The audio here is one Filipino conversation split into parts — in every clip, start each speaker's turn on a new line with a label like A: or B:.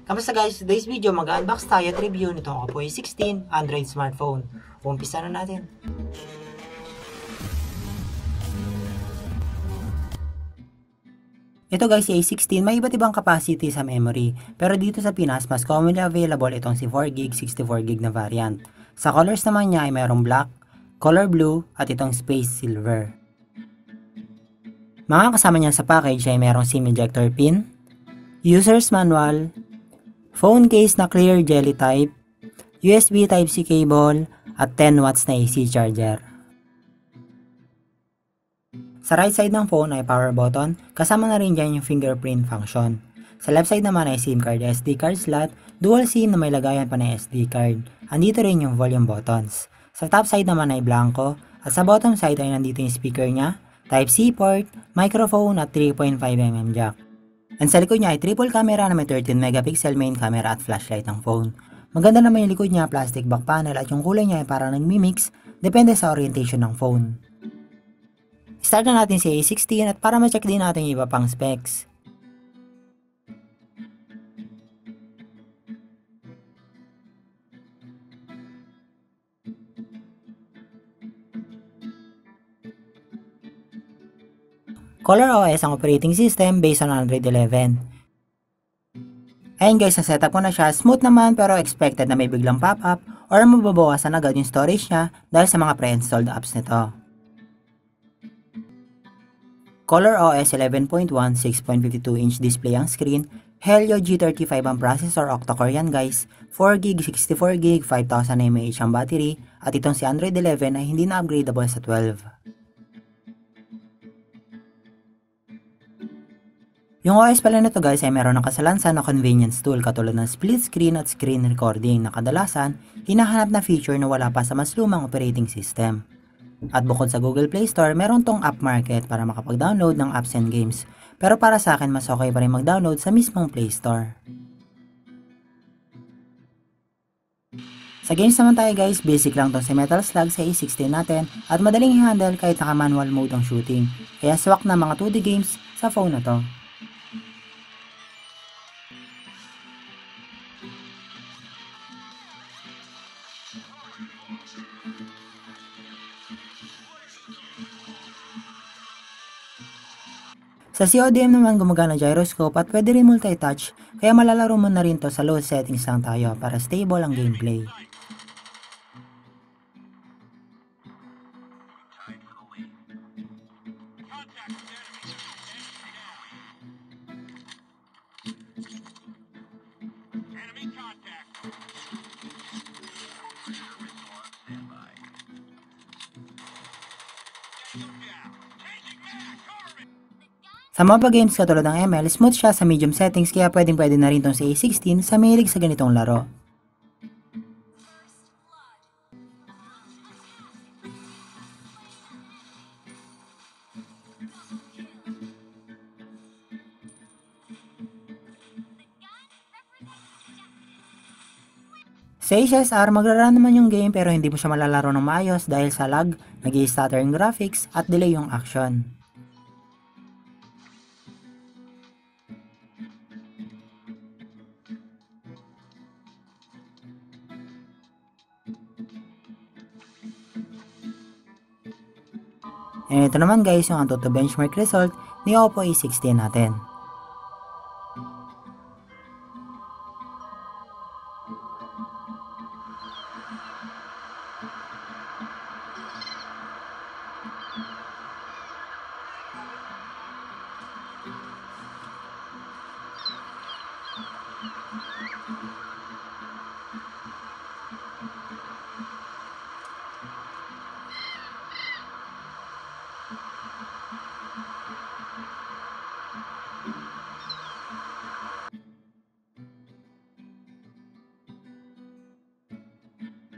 A: Kamusta guys? Today's video mag-unbox tayo at review nitong Oppo A16 Android smartphone. Umpisa na natin. Ito guys, si A16 may iba't ibang capacity sa memory, pero dito sa Pinas mas commonly available itong si 4GB, 64GB na variant. Sa colors naman niya ay mayroong black, color blue at itong space silver. Mga kasama niya sa package ay mayroong SIM ejector pin, user's manual, phone case na clear jelly type, USB Type-C cable, at 10 watts na AC charger. Sa right side ng phone ay power button, kasama na rin dyan yung fingerprint function. Sa left side naman ay SIM card, SD card slot, dual SIM na may lagayan pa ng SD card. Andito rin yung volume buttons. Sa top side naman ay blanco, at sa bottom side ay nandito yung speaker niya, Type-C port, microphone at 3.5mm jack. And sa likod niya ay triple camera na may 13 megapixel main camera at flashlight ng phone. Maganda naman yung likod niya, plastic back panel at yung kulay niya ay parang nagmimix, depende sa orientation ng phone. Start na natin si A16 at para ma-check din natin yung iba pang specs. ColorOS ang operating system based on Android 11. Ayun guys, na-setup ko na siya. Smooth naman pero expected na may biglang pop-up or mababawasan agad yung storage niya dahil sa mga pre-installed apps nito. ColorOS 11.1, 6.52-inch display ang screen. Helio G35 ang processor, octa-core yan guys. 4GB, 64GB, 5000 mAh ang battery. At itong si Android 11 ay hindi na upgradable sa 12. Yung OS pala nito guys ay meron ng kasalansan na convenience tool katulad ng split screen at screen recording na kadalasan hinahanap na feature na wala pa sa mas lumang operating system. At bukod sa Google Play Store, meron tong app market para makapag-download ng apps and games. Pero para sa akin, mas okay pa rin mag-download sa mismong Play Store. Sa games naman tayo guys, basic lang tong si Metal Slug sa A16 natin at madaling i-handle kahit naka-manual mode ang shooting. Kaya swak na mga 2D games sa phone na to. Sa CODM naman gumagana gyroscope at pwede rin multi-touch kaya malalaro mo na rin to sa low settings lang tayo para stable ang gameplay. Sa MOBA games katulad ng ML, smooth siya sa medium settings kaya pwede na rin tong sa A16 sa mahilig sa ganitong laro. Sa HSR, magra-run naman yung game pero hindi mo siya malalaro ng maayos dahil sa lag, nag-i-stutter yung graphics at delay yung action. And ito naman guys yung AnTuTu benchmark result ni Oppo A16 natin.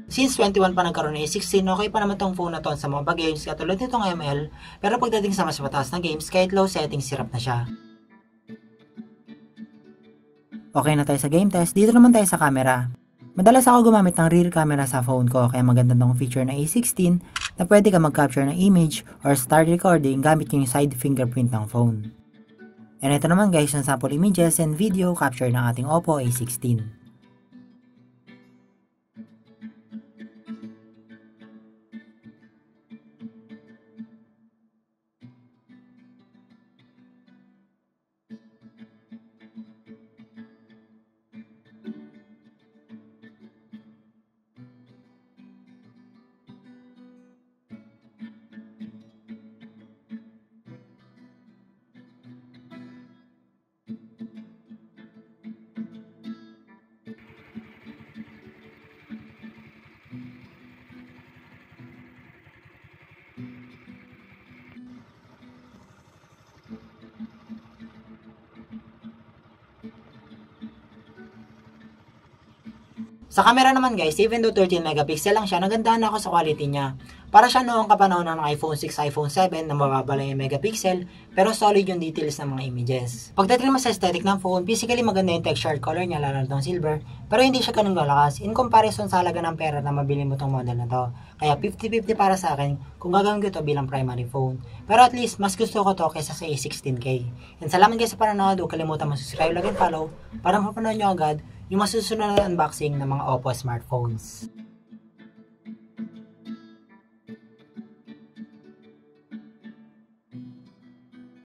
A: Since 21 pa nagkaroon ng A16, okay pa naman tong phone na to sa MOBA games katulad nitong ML, pero pagdating sa mas mataas na games, kahit low settings, sirap na siya. Okay na tayo sa game test, dito naman tayo sa camera. Madalas ako gumamit ng rear camera sa phone ko kaya maganda tong feature na A16 na pwede ka mag-capture ng image or start recording gamit yung side fingerprint ng phone. And ito naman guys yung sample images and video capture ng ating Oppo A16. Sa camera naman guys, even though 13 megapixel lang siya, nagandahan ako sa quality niya. Para siya noong kapanahon ng iPhone 6, iPhone 7 na mababa lang yung megapixel, pero solid yung details ng mga images. Pagdating naman sa aesthetic ng phone, physically maganda yung textured color niya, lalo na silver, pero hindi siya ganun galakas in comparison sa halaga ng pera na mabili mo tong model na to. Kaya 50-50 para sa akin kung gagawin ko ito bilang primary phone. Pero at least, mas gusto ko to kaysa sa A16K. And salamat guys sa panonood, huwag kalimutan mag-subscribe, like and follow para mapanood nyo agad yung masusunod na unboxing ng mga Oppo smartphones.